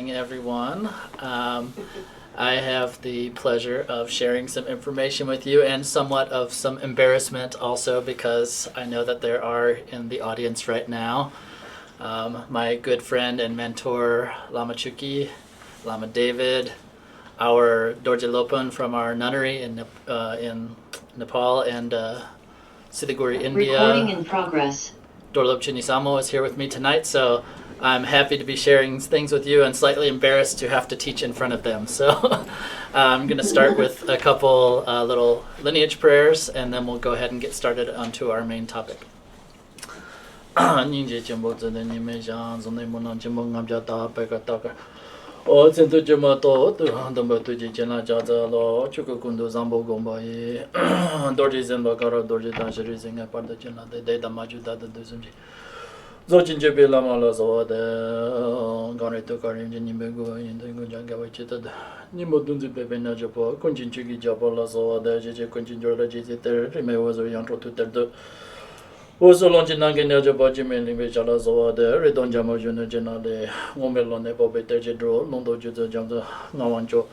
morning, everyone. I have the pleasure of sharing some information with you and somewhat of some embarrassment also, because I know that there are in the audience right now my good friend and mentor Lama Chuki, Lama David, our Dorje Lopan from our nunnery in Nepal, and Siliguri, India. Recording in progress. Dorlop Chinisamo is here with me tonight, so I'm happy to be sharing things with you and slightly embarrassed to have to teach in front of them. So I'm going to start with a couple little lineage prayers, and then we'll go ahead and get started onto our main topic. O tsintu jima to tu handamba tuji jina jaza lo chuku kundu zambo gomba ye dorji zenba karo dorji danshiri zinga parda jina de damaju da duzumji zochin jebe lama la zo de gane to karim jini bego yin de gunja gawa chita da nimo dunzi bebe na jabo kunjin chugi jabo la zo de jeje kunjin jorda jeje ter rime wazo yantro tu ter do Oso lonji nange ne jo baji me limbe chala zo de redon jamo june jena de ngomelo ne bobe terje dro londo juzo jamzo ngawancho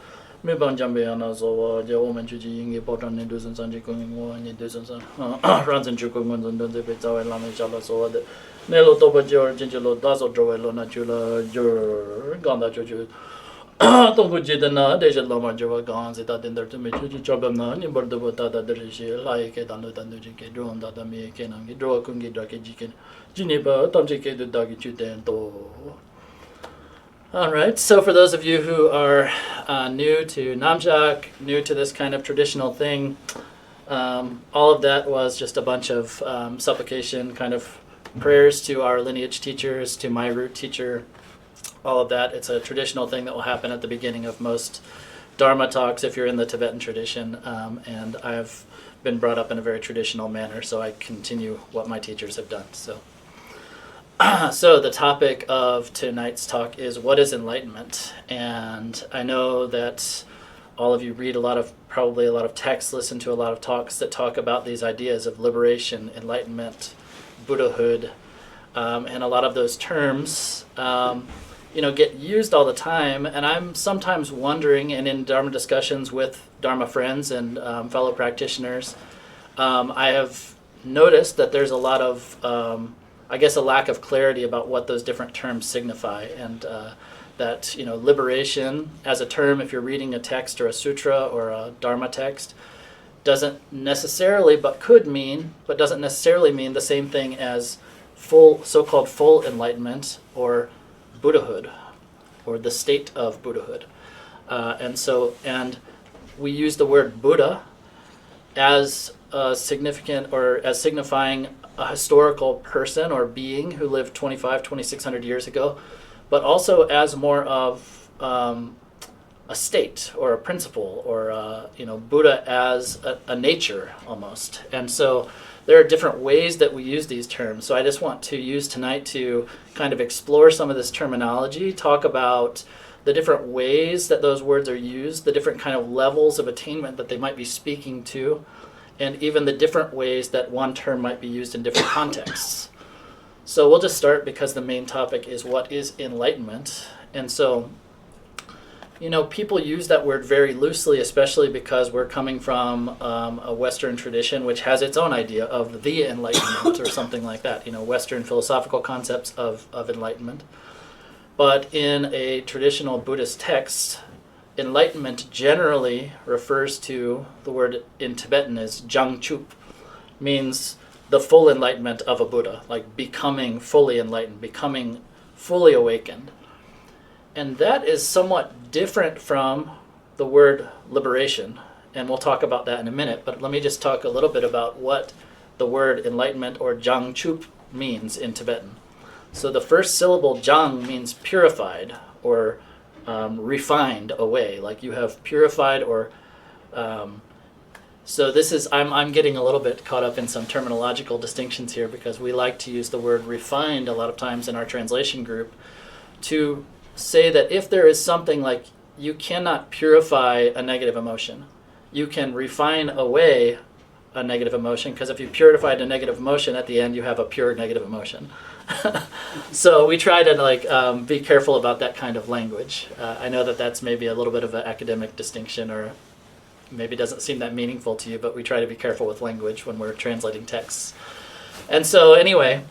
me ban jambe ana zo je omen chuji yingi potan ne dusan sanje ko ngo ni dusan san ranzen chuko ngon don de be zawe la me chala zo de ne lo to ba jor jinjelo daso dro lo na chula jor ganda chuju Tongu Jidana, Deja Lama Java Gans, that in there to me, Chabana, Nimbardabota, the Rishi, like it under the Nujiki, drawn that the me can draw Kungi Draki Jikin, Jiniba, Tomjiki, the Dagi Chutento. All right, so for those of you who are new to Namchak, new to this kind of traditional thing, all of that was just a bunch of supplication kind of prayers to our lineage teachers, to my root teacher. All of that. It's a traditional thing that will happen at the beginning of most Dharma talks if you're in the Tibetan tradition, and I've been brought up in a very traditional manner, so I continue what my teachers have done. So the topic of tonight's talk is what is enlightenment? And I know that all of you read probably a lot of texts, listen to a lot of talks that talk about these ideas of liberation, enlightenment, Buddhahood, and a lot of those terms get used all the time, and I'm sometimes wondering, and in Dharma discussions with Dharma friends and fellow practitioners, I have noticed that there's a lot of, a lack of clarity about what those different terms signify, and that, liberation as a term, if you're reading a text or a sutra or a Dharma text, doesn't necessarily, but doesn't necessarily mean the same thing as so-called full enlightenment or Buddhahood, or the state of Buddhahood. And we use the word Buddha as significant, or as signifying a historical person or being who lived 2,600 years ago, but also as more of a state or a principle, or Buddha as a nature almost. And so there are different ways that we use these terms. So I just want to use tonight to kind of explore some of this terminology, talk about the different ways that those words are used, the different kind of levels of attainment that they might be speaking to, and even the different ways that one term might be used in different contexts. So we'll just start, because the main topic is what is enlightenment. And so people use that word very loosely, especially because we're coming from a Western tradition which has its own idea of the Enlightenment or something like that, Western philosophical concepts of enlightenment. But in a traditional Buddhist text, enlightenment generally refers to, the word in Tibetan is jangchup, means the full enlightenment of a Buddha, like becoming fully enlightened, becoming fully awakened. And that is somewhat different from the word liberation, and we'll talk about that in a minute, but let me just talk a little bit about what the word enlightenment or jangchup means in Tibetan. So the first syllable jang means purified or refined away, like you have purified or... So this is, I'm getting a little bit caught up in some terminological distinctions here, because we like to use the word refined a lot of times in our translation group to say that if there is something like you cannot purify a negative emotion, you can refine away a negative emotion, because if you purified a negative emotion, at the end you have a pure negative emotion. So we try to be careful about that kind of language. I know that that's maybe a little bit of an academic distinction, or maybe doesn't seem that meaningful to you, but we try to be careful with language when we're translating texts. And so anyway,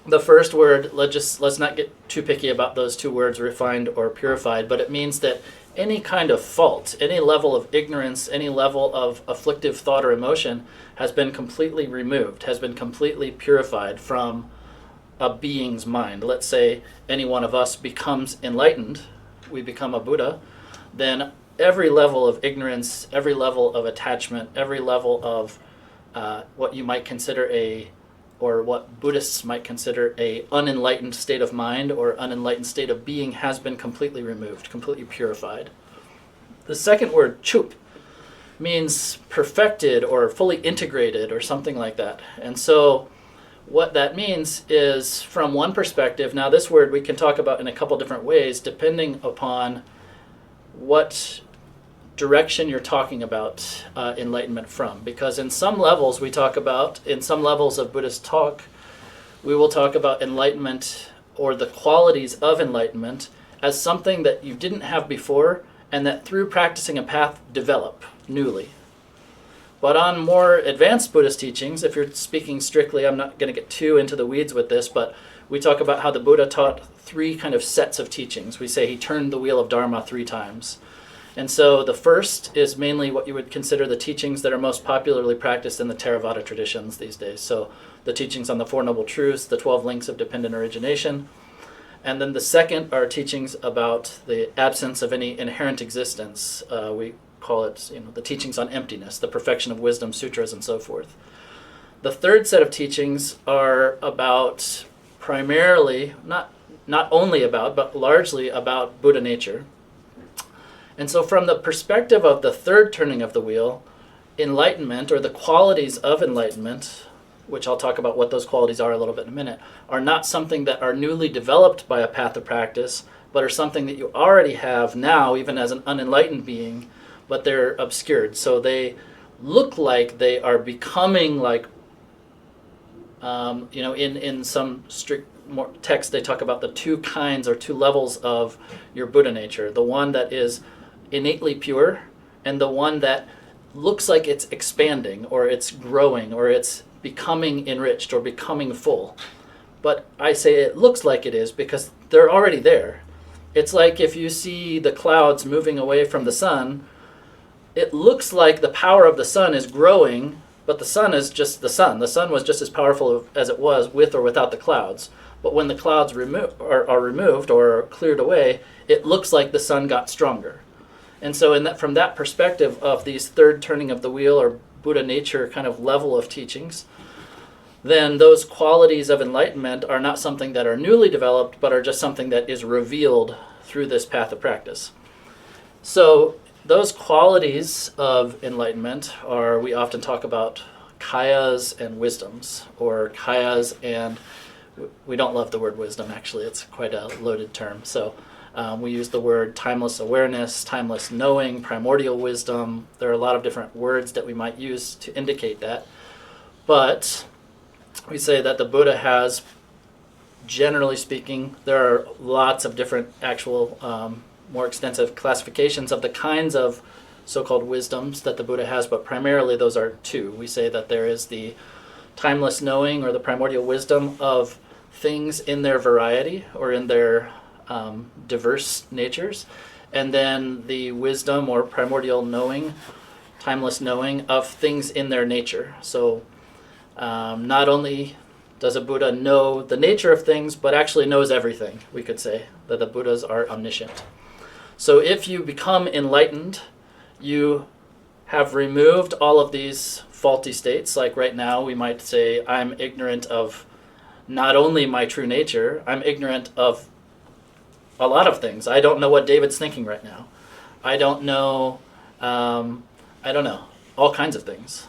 the first word, let's not get too picky about those two words, refined or purified, but it means that any kind of fault, any level of ignorance, any level of afflictive thought or emotion has been completely removed, has been completely purified from a being's mind. Let's say any one of us becomes enlightened, we become a Buddha, then every level of ignorance, every level of attachment, every level of what you might consider or what Buddhists might consider a unenlightened state of mind or unenlightened state of being has been completely removed, completely purified. The second word, chup, means perfected or fully integrated or something like that. And so what that means is, from one perspective, now this word we can talk about in a couple different ways depending upon what direction you're talking about enlightenment from. Because in some levels in some levels of Buddhist talk, we will talk about enlightenment or the qualities of enlightenment as something that you didn't have before and that through practicing a path develop newly. But on more advanced Buddhist teachings, if you're speaking strictly, I'm not going to get too into the weeds with this, but we talk about how the Buddha taught three kind of sets of teachings. We say he turned the wheel of dharma 3 times. And so the first is mainly what you would consider the teachings that are most popularly practiced in the Theravada traditions these days. So the teachings on the Four Noble Truths, the 12 links of dependent origination. And then the second are teachings about the absence of any inherent existence. We call it the teachings on emptiness, the perfection of wisdom, sutras, and so forth. The third set of teachings are about primarily, not only about, but largely about Buddha nature. And so from the perspective of the third turning of the wheel, enlightenment, or the qualities of enlightenment, which I'll talk about what those qualities are a little bit in a minute, are not something that are newly developed by a path of practice, but are something that you already have now, even as an unenlightened being, but they're obscured. So they look like they are becoming like, in some strict more text, they talk about the 2 kinds or 2 levels of your Buddha nature. The one that is innately pure, and the one that looks like it's expanding, or it's growing, or it's becoming enriched, or becoming full. But I say it looks like it is because they're already there. It's like if you see the clouds moving away from the sun, it looks like the power of the sun is growing, but the sun is just the sun. The sun was just as powerful as it was with or without the clouds. But when the clouds are removed or cleared away, it looks like the sun got stronger. And so from that perspective of these third turning of the wheel or Buddha nature kind of level of teachings, then those qualities of enlightenment are not something that are newly developed, but are just something that is revealed through this path of practice. So those qualities of enlightenment are, we often talk about kayas and wisdoms, or kayas and, we don't love the word wisdom actually, it's quite a loaded term. So we use the word timeless awareness, timeless knowing, primordial wisdom. There are a lot of different words that we might use to indicate that. But we say that the Buddha has, generally speaking, there are lots of different actual more extensive classifications of the kinds of so-called wisdoms that the Buddha has, but primarily those are 2. We say that there is the timeless knowing or the primordial wisdom of things in their variety or in their diverse natures, and then the wisdom or primordial knowing, timeless knowing of things in their nature. So not only does a Buddha know the nature of things, but actually knows everything, we could say, that the Buddhas are omniscient. So if you become enlightened, you have removed all of these faulty states. Like right now, we might say, I'm ignorant of not only my true nature, I'm ignorant of a lot of things. I don't know what David's thinking right now. I don't know, all kinds of things.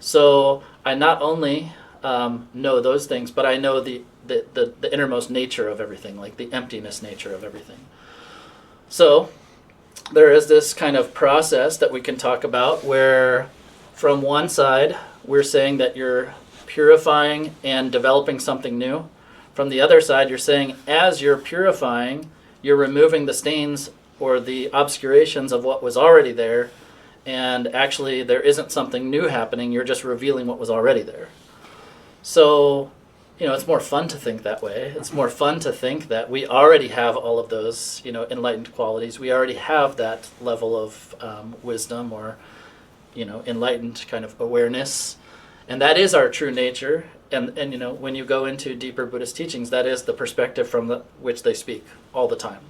So I not only know those things, but I know the innermost nature of everything, like the emptiness nature of everything. So there is this kind of process that we can talk about where from one side we're saying that you're purifying and developing something new, From the other side, you're saying as you're purifying, you're removing the stains or the obscurations of what was already there, and actually there isn't something new happening, you're just revealing what was already there. So, it's more fun to think that way. It's more fun to think that we already have all of those, enlightened qualities. We already have that level of wisdom or, enlightened kind of awareness. And that is our true nature. And when you go into deeper Buddhist teachings, that is the perspective from which they speak all the time.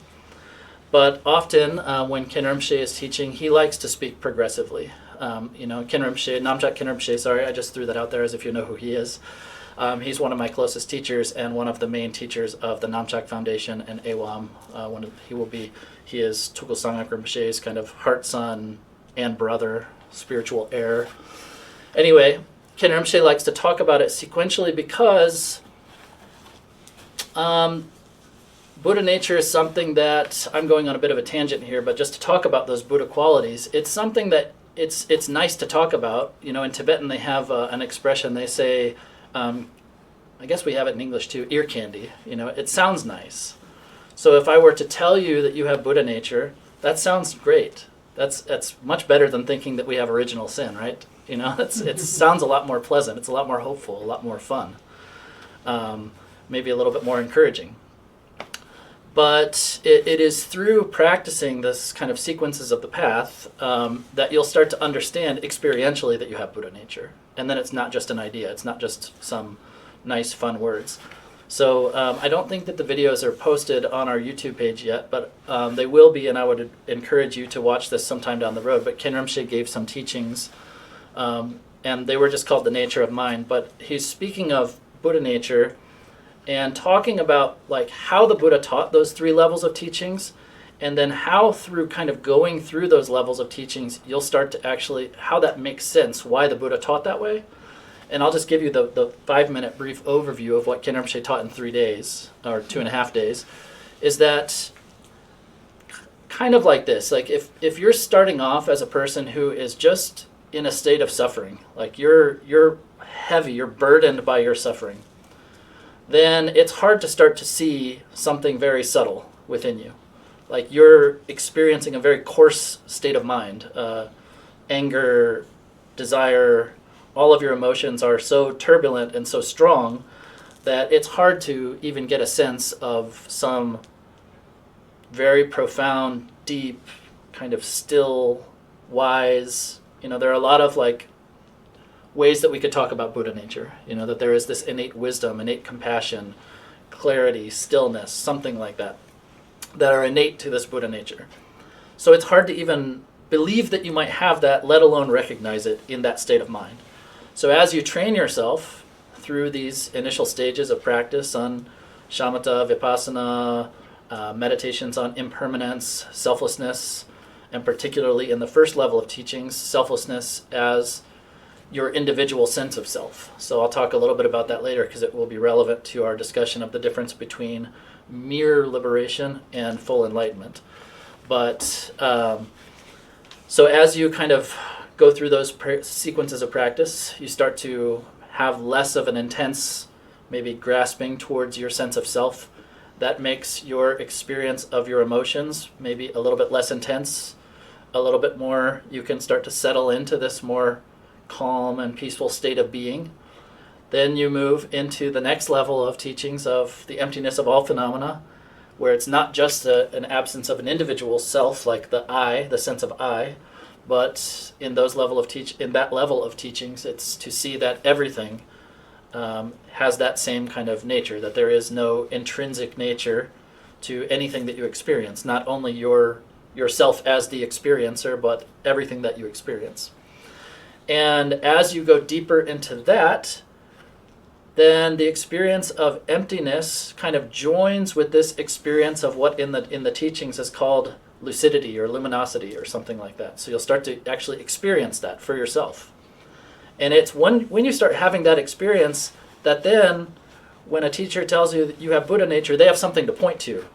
But often when Khenpo Rinpoche is teaching, he likes to speak progressively. Khenpo Rinpoche, Namchak Khenpo Rinpoche, sorry, I just threw that out there as if you know who he is. He's one of my closest teachers and one of the main teachers of the Namchak Foundation and AWAM. He is Tukul Sangak Rinpoche's kind of heart son and brother, spiritual heir. Anyway, Khenpo Rinpoche likes to talk about it sequentially because Buddha nature is something that, I'm going on a bit of a tangent here, but just to talk about those Buddha qualities, it's something that it's nice to talk about. In Tibetan they have an expression, they say, I guess we have it in English too, ear candy. It sounds nice. So if I were to tell you that you have Buddha nature, that sounds great. That's much better than thinking that we have original sin, right? It sounds a lot more pleasant. It's a lot more hopeful, a lot more fun. Maybe a little bit more encouraging. But it is through practicing this kind of sequences of the path that you'll start to understand experientially that you have Buddha nature. And then it's not just an idea. It's not just some nice, fun words. So I don't think that the videos are posted on our YouTube page yet, but they will be, and I would encourage you to watch this sometime down the road. But Khenpo Rinpoche gave some teachings, and they were just called The Nature of Mind. But he's speaking of Buddha nature and talking about like how the Buddha taught those 3 levels of teachings, and then how through kind of going through those levels of teachings, you'll start to actually, how that makes sense, why the Buddha taught that way. And I'll just give you the 5-minute brief overview of what Khenpo Rinpoche taught in 3 days, or 2.5 days, is that kind of like this. Like if you're starting off as a person who is just in a state of suffering, like you're heavy, you're burdened by your suffering, then it's hard to start to see something very subtle within you. Like you're experiencing a very coarse state of mind. Anger, desire, all of your emotions are so turbulent and so strong that it's hard to even get a sense of some very profound, deep, kind of still, wise, there are a lot of like ways that we could talk about Buddha nature, that there is this innate wisdom, innate compassion, clarity, stillness, something like that are innate to this Buddha nature. So it's hard to even believe that you might have that, let alone recognize it in that state of mind. So as you train yourself through these initial stages of practice on shamatha, vipassana, meditations on impermanence, selflessness, and particularly in the first level of teachings, selflessness as your individual sense of self. So I'll talk a little bit about that later because it will be relevant to our discussion of the difference between mere liberation and full enlightenment. But so as you kind of go through those sequences of practice, you start to have less of an intense, maybe grasping towards your sense of self. That makes your experience of your emotions maybe a little bit less intense, a little bit more, you can start to settle into this more calm and peaceful state of being. Then you move into the next level of teachings of the emptiness of all phenomena, where it's not just an absence of an individual self, like the I, the sense of I, but in that level of teachings, it's to see that everything has that same kind of nature, that there is no intrinsic nature to anything that you experience, not only yourself as the experiencer, but everything that you experience. And as you go deeper into that, then the experience of emptiness kind of joins with this experience of what in the teachings is called lucidity or luminosity or something like that. So you'll start to actually experience that for yourself. And it's when you start having that experience that then when a teacher tells you that you have Buddha nature, they have something to point to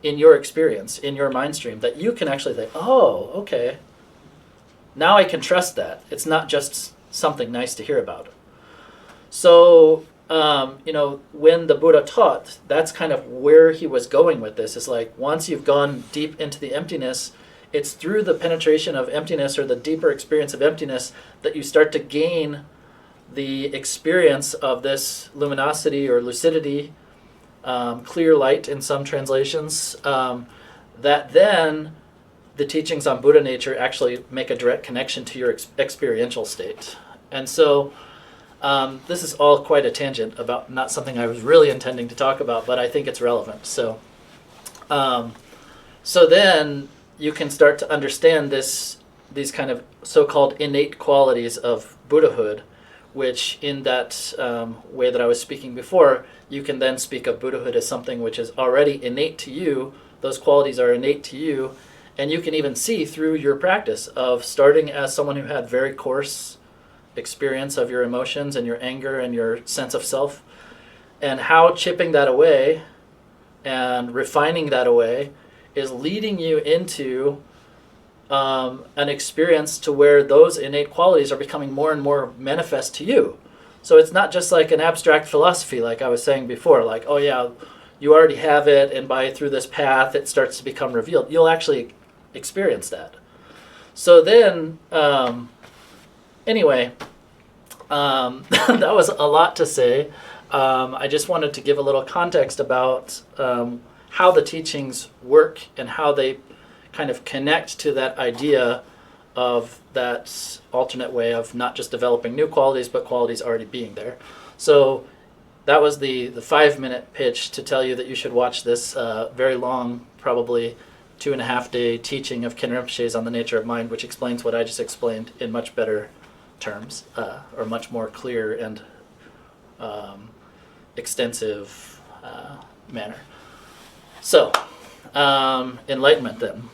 in your experience, in your mind stream, that you can actually think, oh, okay, now I can trust that. It's not just something nice to hear about. So when the Buddha taught, that's kind of where he was going with this. It's like once you've gone deep into the emptiness, it's through the penetration of emptiness or the deeper experience of emptiness that you start to gain the experience of this luminosity or lucidity, clear light in some translations, that then the teachings on Buddha nature actually make a direct connection to your experiential state. And so this is all quite a tangent about not something I was really intending to talk about, but I think it's relevant. So then you can start to understand these kind of so-called innate qualities of Buddhahood, which in that way that I was speaking before, you can then speak of Buddhahood as something which is already innate to you. Those qualities are innate to you, and you can even see through your practice of starting as someone who had very coarse experience of your emotions and your anger and your sense of self, and how chipping that away and refining that away is leading you into an experience to where those innate qualities are becoming more and more manifest to you. So it's not just like an abstract philosophy, like I was saying before, like, oh yeah, you already have it, and through this path it starts to become revealed. You'll actually experience that. So then, anyway, that was a lot to say. I just wanted to give a little context about how the teachings work and how they kind of connect to that idea of that alternate way of not just developing new qualities, but qualities already being there. So that was the 5-minute pitch to tell you that you should watch this very long, probably 2.5 day teaching of Ken Rinpoche's on the nature of mind, which explains what I just explained in much better terms, or much more clear and extensive manner. So, enlightenment then.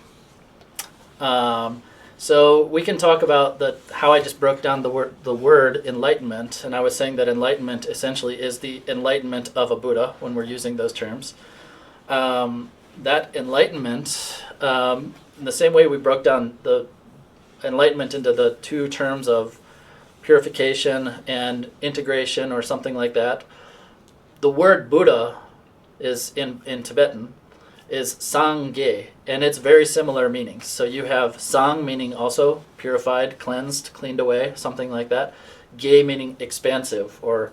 So we can talk about how I just broke down the word enlightenment, and I was saying that enlightenment essentially is the enlightenment of a Buddha when we're using those terms. That enlightenment, in the same way we broke down the enlightenment into the two terms of purification and integration or something like that, the word Buddha is in Tibetan is sangha, and it's very similar meanings. So you have sang meaning also purified, cleansed, cleaned away, something like that. Ge meaning expansive or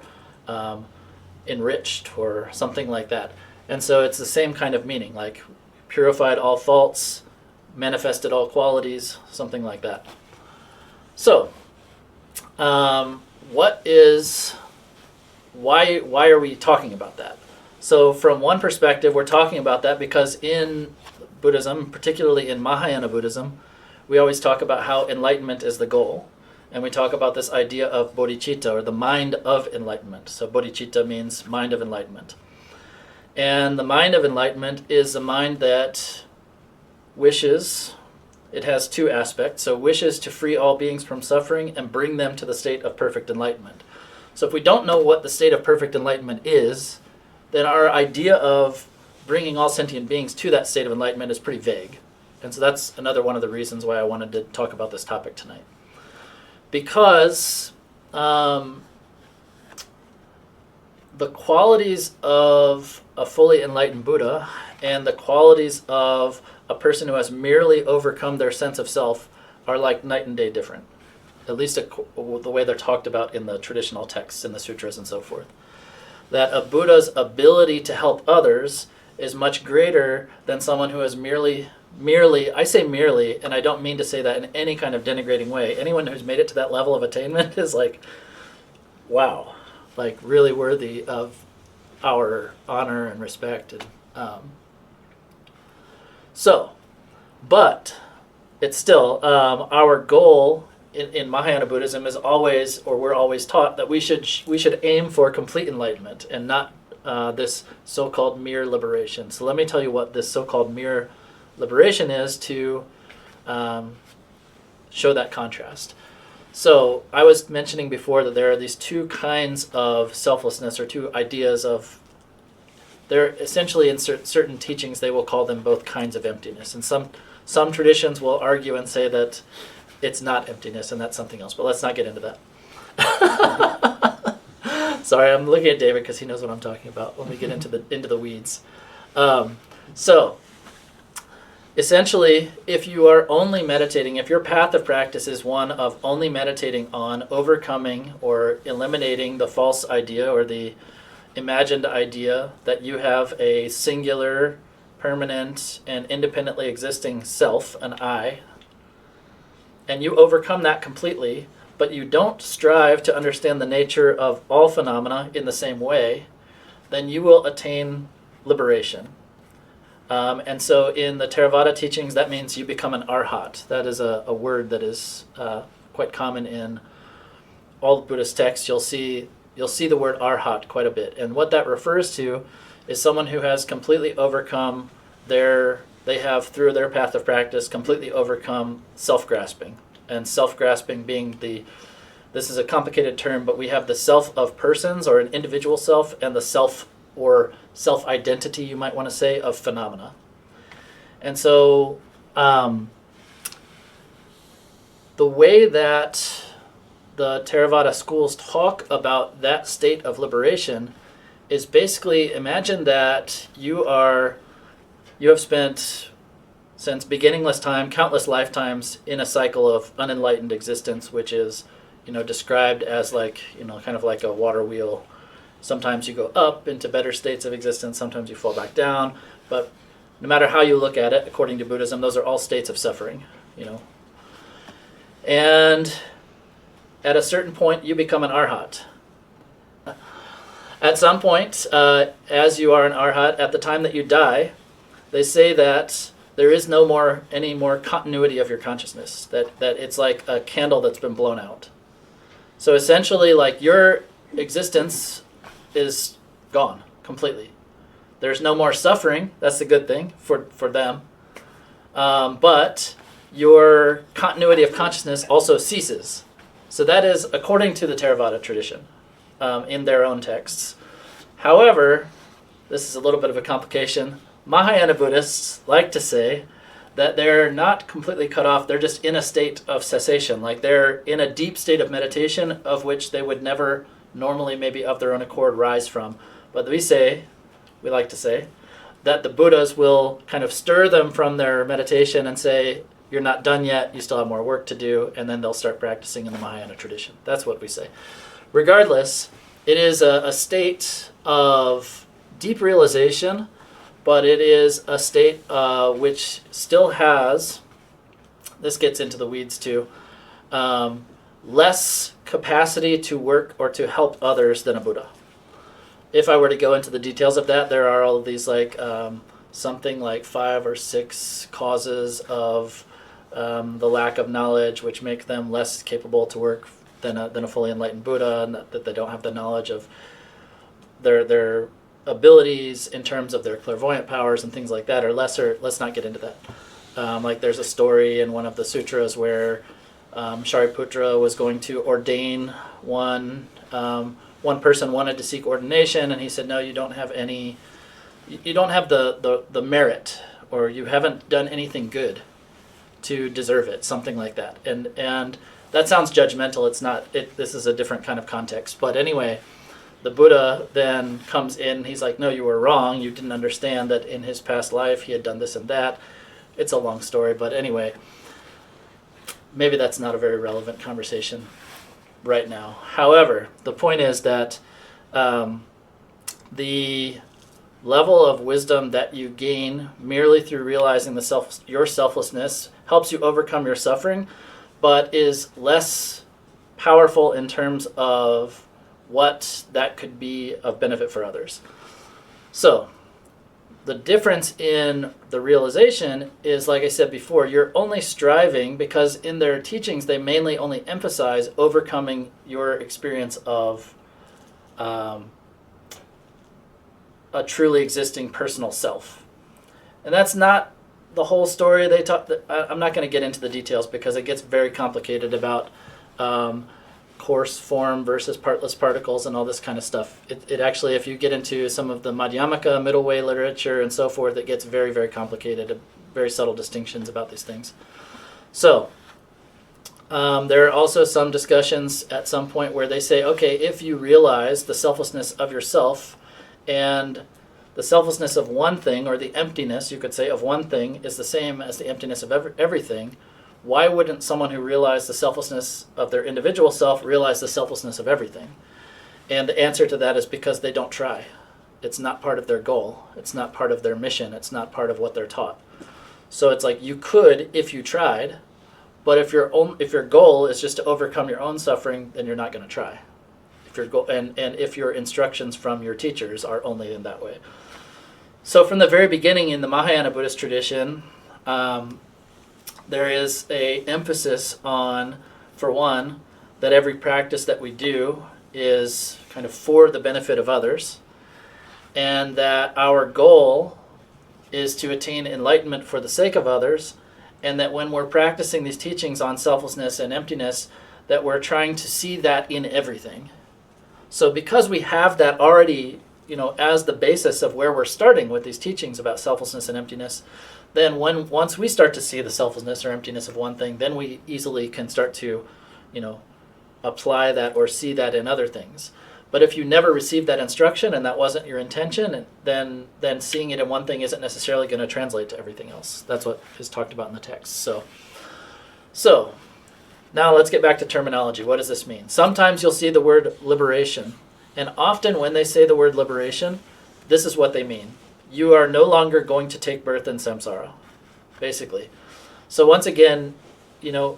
enriched or something like that. And so it's the same kind of meaning, like purified all faults, manifested all qualities, something like that. So, why are we talking about that? So from one perspective, we're talking about that because in Buddhism, particularly in Mahayana Buddhism, we always talk about how enlightenment is the goal. And we talk about this idea of bodhichitta, or the mind of enlightenment. So bodhichitta means mind of enlightenment. And the mind of enlightenment is a mind that wishes, it has two aspects. So wishes to free all beings from suffering and bring them to the state of perfect enlightenment. So if we don't know what the state of perfect enlightenment is, then our idea of bringing all sentient beings to that state of enlightenment is pretty vague. And so that's another one of the reasons why I wanted to talk about this topic tonight. Because the qualities of a fully enlightened Buddha and the qualities of a person who has merely overcome their sense of self are like night and day different. At least the way they're talked about in the traditional texts, in the sutras and so forth. That a Buddha's ability to help others is much greater than someone who has merely, I say merely, and I don't mean to say that in any kind of denigrating way. Anyone who's made it to that level of attainment is like, wow, like really worthy of our honor and respect. And, but it's still our goal in Mahayana Buddhism is always, or we're always taught that we should aim for complete enlightenment and not this so-called mere liberation. So let me tell you what this so-called mere liberation is to show that contrast. So I was mentioning before that there are these two kinds of selflessness, or two ideas of, they're essentially in certain teachings they will call them both kinds of emptiness. And some traditions will argue and say that it's not emptiness and that's something else, but let's not get into that. Sorry, I'm looking at David because he knows what I'm talking about when we get into the weeds. So, essentially, if you are only meditating, if your path of practice is one of only meditating on overcoming or eliminating the false idea or the imagined idea that you have a singular, permanent, and independently existing self, an I, and you overcome that completely, but you don't strive to understand the nature of all phenomena in the same way, then you will attain liberation. And so in the Theravada teachings, that means you become an arhat. That is a word that is quite common in all Buddhist texts. You'll see the word arhat quite a bit. And what that refers to is someone who has completely overcome they have, through their path of practice, completely overcome self-grasping. And self-grasping being this is a complicated term, but we have the self of persons, or an individual self, and the self or self-identity, you might want to say, of phenomena. And so the way that the Theravada schools talk about that state of liberation is basically, imagine that you have spent since beginningless time, countless lifetimes in a cycle of unenlightened existence, which is, described as kind of like a water wheel. Sometimes you go up into better states of existence, sometimes you fall back down, but no matter how you look at it, according to Buddhism, those are all states of suffering, And at a certain point, you become an arhat. At some point, as you are an arhat, at the time that you die, they say that there is any more continuity of your consciousness, that it's like a candle that's been blown out. So essentially, your existence is gone completely. There's no more suffering. That's the good thing for them. But your continuity of consciousness also ceases. So that is according to the Theravada tradition in their own texts. However, this is a little bit of a complication. Mahayana Buddhists like to say that they're not completely cut off, they're just in a state of cessation, they're in a deep state of meditation of which they would never normally, maybe of their own accord, rise from. But we like to say, that the Buddhas will kind of stir them from their meditation and say, you're not done yet, you still have more work to do, and then they'll start practicing in the Mahayana tradition. That's what we say. Regardless, it is a state of deep realization, but it is a state which still has, this gets into the weeds too, less capacity to work or to help others than a Buddha. If I were to go into the details of that, there are all of these something like 5 or 6 causes of the lack of knowledge which make them less capable to work than a fully enlightened Buddha, and that they don't have the knowledge of their abilities in terms of their clairvoyant powers and things like that are lesser. Let's not get into that. There's a story in one of the sutras where Shariputra was going to ordain one person wanted to seek ordination, and he said, no, you don't have the merit, or you haven't done anything good to deserve it, something like that. And that sounds judgmental. It's not. This is a different kind of context. But anyway, the Buddha then comes in, he's like, no, you were wrong. You didn't understand that in his past life he had done this and that. It's a long story, but anyway, maybe that's not a very relevant conversation right now. However, the point is that the level of wisdom that you gain merely through realizing your selflessness helps you overcome your suffering, but is less powerful in terms of what that could be of benefit for others. So the difference in the realization is, like I said before, you're only striving, because in their teachings they mainly only emphasize overcoming your experience of a truly existing personal self. And that's not the whole story. I'm not going to get into the details because it gets very complicated about coarse form versus partless particles and all this kind of stuff. It actually, if you get into some of the Madhyamaka, middle way literature and so forth, it gets very, very complicated, very subtle distinctions about these things. So, There are also some discussions at some point where they say, okay, if you realize the selflessness of yourself and the selflessness of one thing, or the emptiness, you could say, of one thing is the same as the emptiness of everything, why wouldn't someone who realized the selflessness of their individual self realize the selflessness of everything? And the answer to that is because they don't try. It's not part of their goal. It's not part of their mission. It's not part of what they're taught. So it's like you could if you tried, but if your goal is just to overcome your own suffering, then you're not going to try. If your goal, and if your instructions from your teachers are only in that way. So from the very beginning in the Mahayana Buddhist tradition, there is a emphasis on, for one, that every practice that we do is kind of for the benefit of others, and that our goal is to attain enlightenment for the sake of others, and that when we're practicing these teachings on selflessness and emptiness, that we're trying to see that in everything. So because we have that already, as the basis of where we're starting with these teachings about selflessness and emptiness, then once we start to see the selflessness or emptiness of one thing, then we easily can start to, apply that or see that in other things. But if you never received that instruction and that wasn't your intention, then seeing it in one thing isn't necessarily going to translate to everything else. That's what is talked about in the text. So now let's get back to terminology. What does this mean? Sometimes you'll see the word liberation. And often when they say the word liberation, this is what they mean. You are no longer going to take birth in samsara, basically. So once again,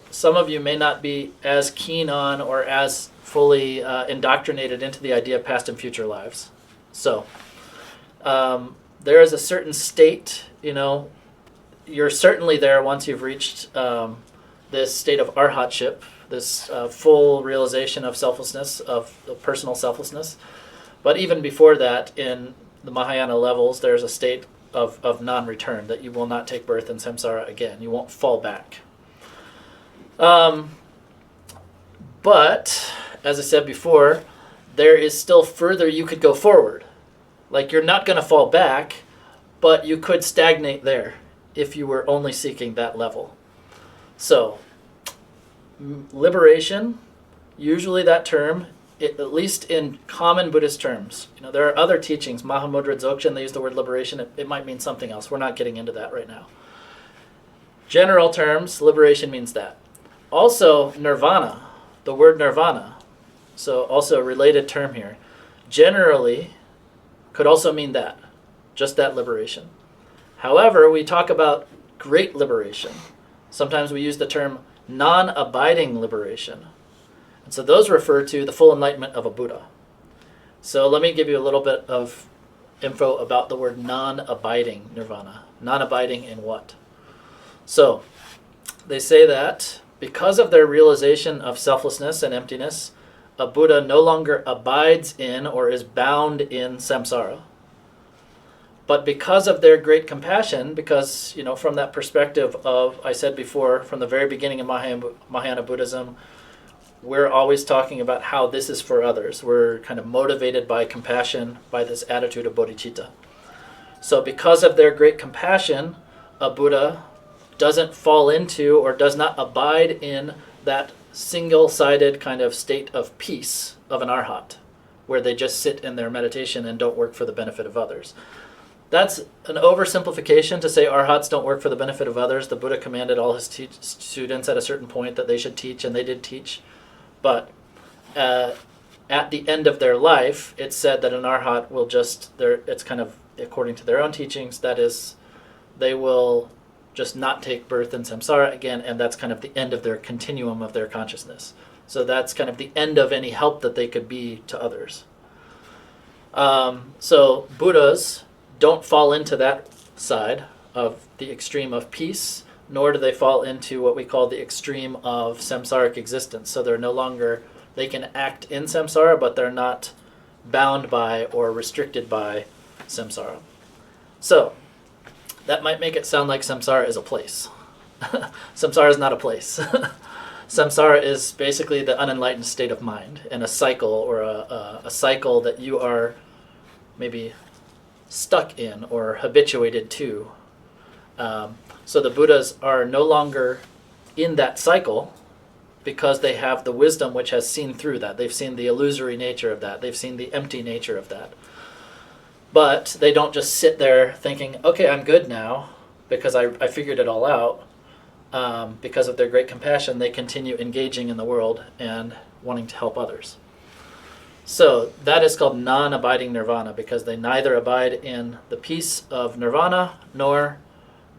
some of you may not be as keen on or as fully indoctrinated into the idea of past and future lives. So there is a certain state, you're certainly there once you've reached this state of arhatship, this full realization of selflessness, of personal selflessness. But even before that, in the Mahayana levels, there's a state of non-return, that you will not take birth in samsara again. You won't fall back. But, as I said before, there is still further you could go forward. Like, you're not going to fall back, but you could stagnate there if you were only seeking that level. So, liberation, usually that term, at least in common Buddhist terms. There are other teachings, Mahamudra Dzogchen, they use the word liberation. It might mean something else. We're not getting into that right now. General terms, liberation means that. Also, nirvana, the word nirvana, so also a related term here, generally could also mean that, just that liberation. However, we talk about great liberation. Sometimes we use the term non-abiding liberation. And so those refer to the full enlightenment of a Buddha. So let me give you a little bit of info about the word non-abiding nirvana. Non-abiding in what? So they say that because of their realization of selflessness and emptiness, a Buddha no longer abides in or is bound in samsara. But because of their great compassion, because, from that perspective of, I said before, from the very beginning of Mahayana Buddhism, we're always talking about how this is for others. We're kind of motivated by compassion, by this attitude of bodhichitta. So because of their great compassion, a Buddha doesn't fall into or does not abide in that single-sided kind of state of peace of an arhat, where they just sit in their meditation and don't work for the benefit of others. That's an oversimplification to say arhats don't work for the benefit of others. The Buddha commanded all his students at a certain point that they should teach, and they did teach. But at the end of their life, it's said that an arhat will it's kind of according to their own teachings, that is, they will just not take birth in samsara again, and that's kind of the end of their continuum of their consciousness. So that's kind of the end of any help that they could be to others. So Buddhas don't fall into that side of the extreme of peace, nor do they fall into what we call the extreme of samsaric existence. So they can act in samsara, but they're not bound by or restricted by samsara. So that might make it sound like samsara is a place. Samsara is not a place. Samsara is basically the unenlightened state of mind, and a cycle, or a cycle that you are maybe stuck in or habituated to. So the Buddhas are no longer in that cycle because they have the wisdom which has seen through that. They've seen the illusory nature of that. They've seen the empty nature of that. But they don't just sit there thinking, okay, I'm good now because I figured it all out. Because of their great compassion, they continue engaging in the world and wanting to help others. So that is called non-abiding nirvana, because they neither abide in the peace of nirvana nor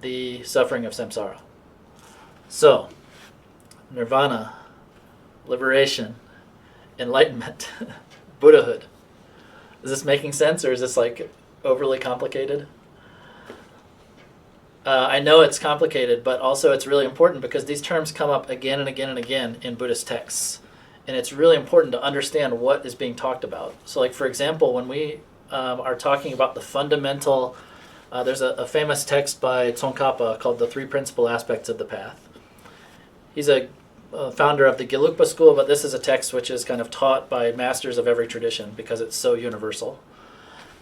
the suffering of samsara. So, nirvana, liberation, enlightenment, Buddhahood. Is this making sense, or is this like overly complicated? I know it's complicated, but also it's really important because these terms come up again and again and again in Buddhist texts. And it's really important to understand what is being talked about. So like, for example, when we are talking about the fundamental, there's a famous text by Tsongkhapa called The Three Principal Aspects of the Path. He's a founder of the Gelugpa school, but this is a text which is kind of taught by masters of every tradition because it's so universal.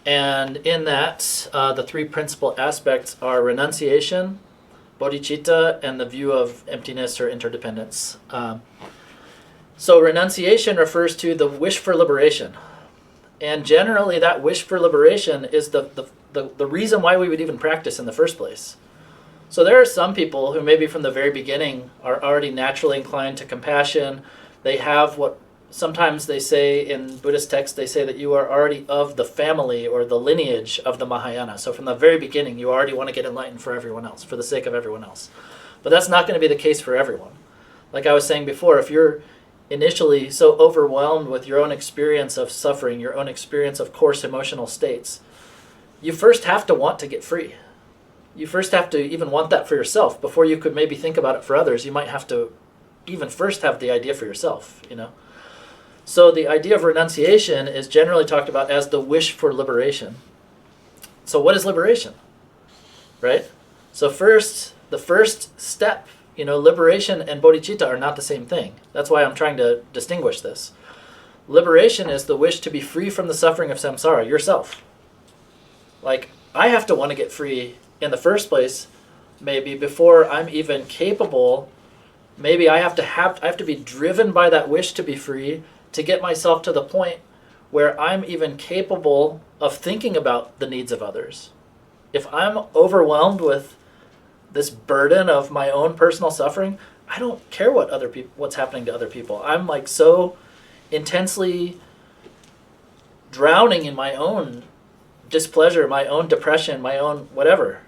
And in that, the three principal aspects are renunciation, bodhichitta, and the view of emptiness or interdependence. So renunciation refers to the wish for liberation. And generally that wish for liberation is the reason why we would even practice in the first place. So there are some people who maybe from the very beginning are already naturally inclined to compassion. They have what sometimes they say in Buddhist texts, they say that you are already of the family or the lineage of the Mahayana. So from the very beginning, you already want to get enlightened for everyone else, for the sake of everyone else. But that's not going to be the case for everyone. Like I was saying before, if you're initially so overwhelmed with your own experience of suffering, your own experience of coarse emotional states, you first have to want to get free. You first have to even want that for yourself. Before you could maybe think about it for others, you might have to even first have the idea for yourself, you know. So the idea of renunciation is generally talked about as the wish for liberation. So what is liberation? Right? So the first step, you know, liberation and bodhicitta are not the same thing. That's why I'm trying to distinguish this. Liberation is the wish to be free from the suffering of samsara, yourself. Like, I have to want to get free in the first place, maybe before I'm even capable. Maybe I have to be driven by that wish to be free to get myself to the point where I'm even capable of thinking about the needs of others. If I'm overwhelmed with this burden of my own personal suffering, I don't care what's happening to other people. I'm like so intensely drowning in my own displeasure, my own depression, my own whatever,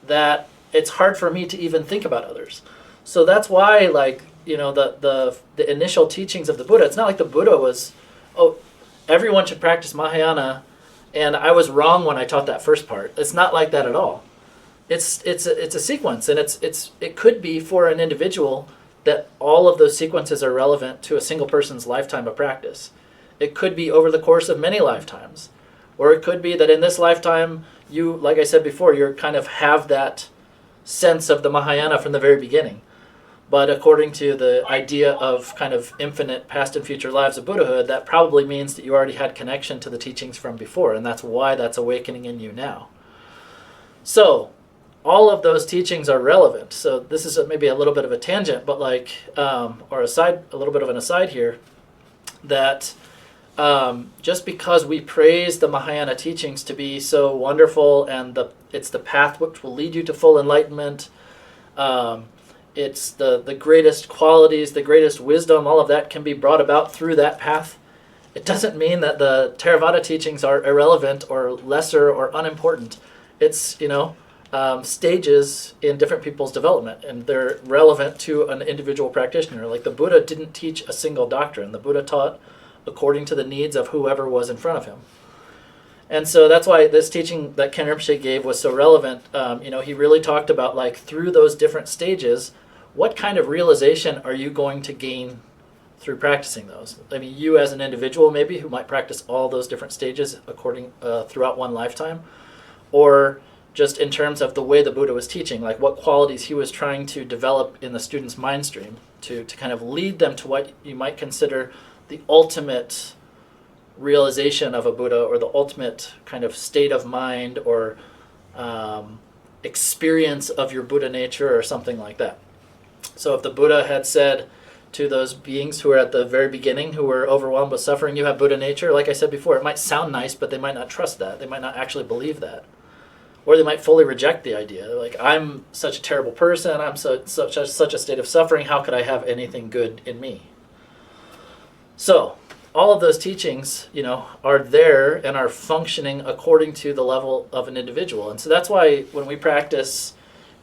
that it's hard for me to even think about others. So that's why, like, you know, the initial teachings of the Buddha, it's not like the Buddha was, oh, everyone should practice Mahayana, and I was wrong when I taught that first part. It's not like that at all. It's a sequence, and it could be for an individual that all of those sequences are relevant to a single person's lifetime of practice. It could be over the course of many lifetimes, or it could be that in this lifetime you, like I said before, you kind of have that sense of the Mahayana from the very beginning. But according to the idea of kind of infinite past and future lives of Buddhahood, that probably means that you already had connection to the teachings from before, and that's why that's awakening in you now. So all of those teachings are relevant. So this is maybe a little bit of a tangent, but like, or a little bit of an aside here, that just because we praise the Mahayana teachings to be so wonderful and it's the path which will lead you to full enlightenment, it's the greatest qualities, the greatest wisdom, all of that can be brought about through that path. It doesn't mean that the Theravada teachings are irrelevant or lesser or unimportant. It's, you know, stages in different people's development, and they're relevant to an individual practitioner. Like the Buddha didn't teach a single doctrine. The Buddha taught according to the needs of whoever was in front of him. And so that's why this teaching that Ken Rinpoche gave was so relevant. You know, he really talked about, like, through those different stages, what kind of realization are you going to gain through practicing those? I mean, you as an individual maybe who might practice all those different stages throughout one lifetime, or just in terms of the way the Buddha was teaching, like what qualities he was trying to develop in the student's mind stream to kind of lead them to what you might consider the ultimate realization of a Buddha, or the ultimate kind of state of mind or experience of your Buddha nature or something like that. So if the Buddha had said, to those beings who are at the very beginning, who were overwhelmed with suffering. You have Buddha nature. Like I said before, it might sound nice, but they might not trust that. They might not actually believe that. Or they might fully reject the idea. They're like, I'm such a terrible person. I'm such a state of suffering. How could I have anything good in me? So all of those teachings, are there and are functioning according to the level of an individual. And so that's why when we practice,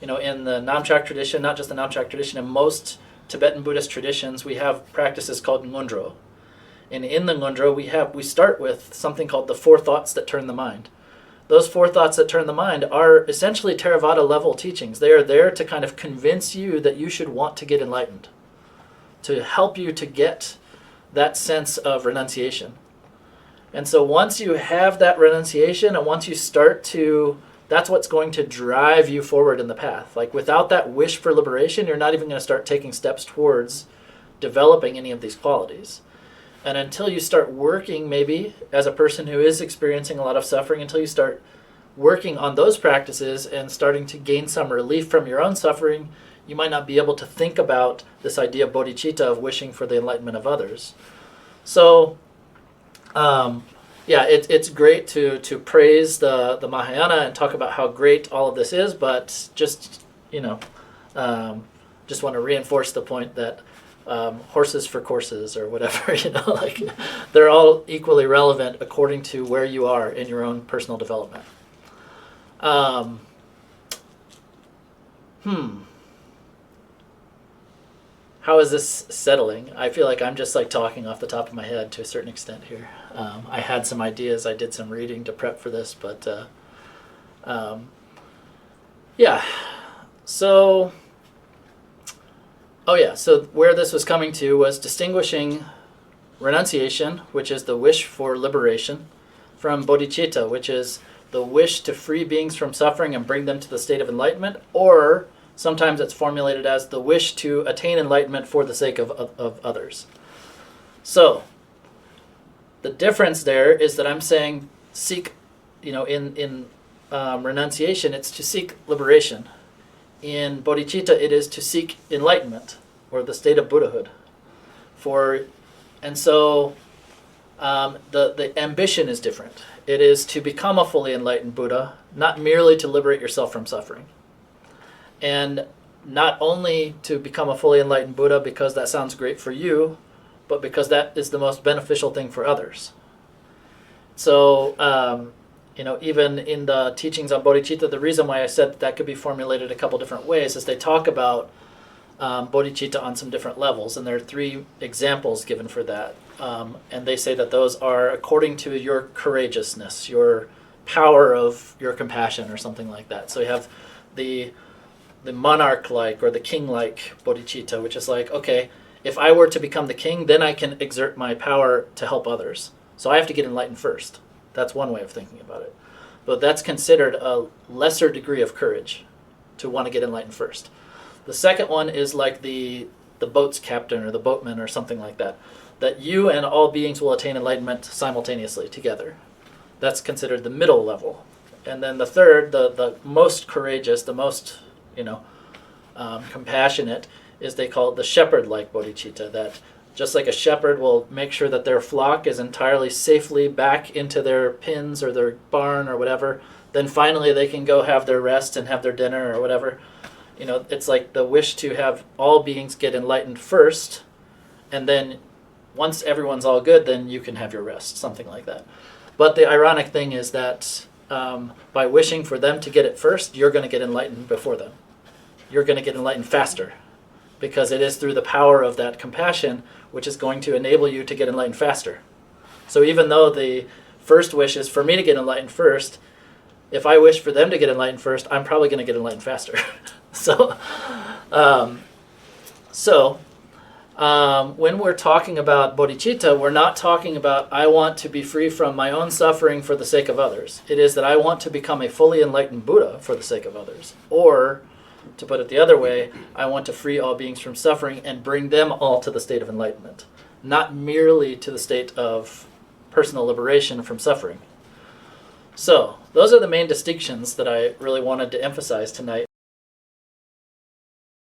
in the Namchak tradition, not just the Namchak tradition, in most Tibetan Buddhist traditions, we have practices called ngondro. And in the ngondro, we start with something called the 4 thoughts that turn the mind. Those 4 thoughts that turn the mind are essentially Theravada level teachings. They are there to kind of convince you that you should want to get enlightened, to help you to get that sense of renunciation. And so once you have that renunciation, and once you start to, that's what's going to drive you forward in the path. Like without that wish for liberation, you're not even going to start taking steps towards developing any of these qualities. And until you start working, maybe as a person who is experiencing a lot of suffering, until you start working on those practices and starting to gain some relief from your own suffering, you might not be able to think about this idea of bodhichitta, of wishing for the enlightenment of others. So, it's great to praise the Mahayana and talk about how great all of this is, but just want to reinforce the point that horses for courses or whatever, they're all equally relevant according to where you are in your own personal development. How is this settling? I feel like I'm just talking off the top of my head to a certain extent here. I had some ideas. I did some reading to prep for this, but So, so where this was coming to was distinguishing renunciation, which is the wish for liberation, from bodhichitta, which is the wish to free beings from suffering and bring them to the state of enlightenment, or sometimes it's formulated as the wish to attain enlightenment for the sake of others. So, the difference there is that I'm saying seek, in renunciation, it's to seek liberation. In bodhicitta, it is to seek enlightenment, or the state of Buddhahood. And so the ambition is different. It is to become a fully enlightened Buddha, not merely to liberate yourself from suffering. And not only to become a fully enlightened Buddha because that sounds great for you, but because that is the most beneficial thing for others. So, even in the teachings on bodhicitta, the reason why I said that could be formulated a couple different ways is they talk about bodhicitta on some different levels, and there are 3 examples given for that. And they say that those are according to your courageousness, your power of your compassion, or something like that. So you have the monarch-like or the king-like bodhicitta, which is like, okay, if I were to become the king, then I can exert my power to help others. So I have to get enlightened first. That's one way of thinking about it. But that's considered a lesser degree of courage, to want to get enlightened first. The second one is like the boat's captain or the boatman or something like that. That you and all beings will attain enlightenment simultaneously together. That's considered the middle level. And then the third, the most courageous, the most compassionate, is they call it the shepherd-like bodhicitta, that just like a shepherd will make sure that their flock is entirely safely back into their pens or their barn or whatever, then finally they can go have their rest and have their dinner or whatever. It's like the wish to have all beings get enlightened first, and then once everyone's all good, then you can have your rest, something like that. But the ironic thing is that by wishing for them to get it first, you're going to get enlightened before them. You're going to get enlightened faster, because it is through the power of that compassion which is going to enable you to get enlightened faster. So even though the first wish is for me to get enlightened first, if I wish for them to get enlightened first, I'm probably going to get enlightened faster. When we're talking about bodhicitta, we're not talking about I want to be free from my own suffering for the sake of others. It is that I want to become a fully enlightened Buddha for the sake of others. Or, to put it the other way, I want to free all beings from suffering and bring them all to the state of enlightenment, not merely to the state of personal liberation from suffering. So, those are the main distinctions that I really wanted to emphasize tonight.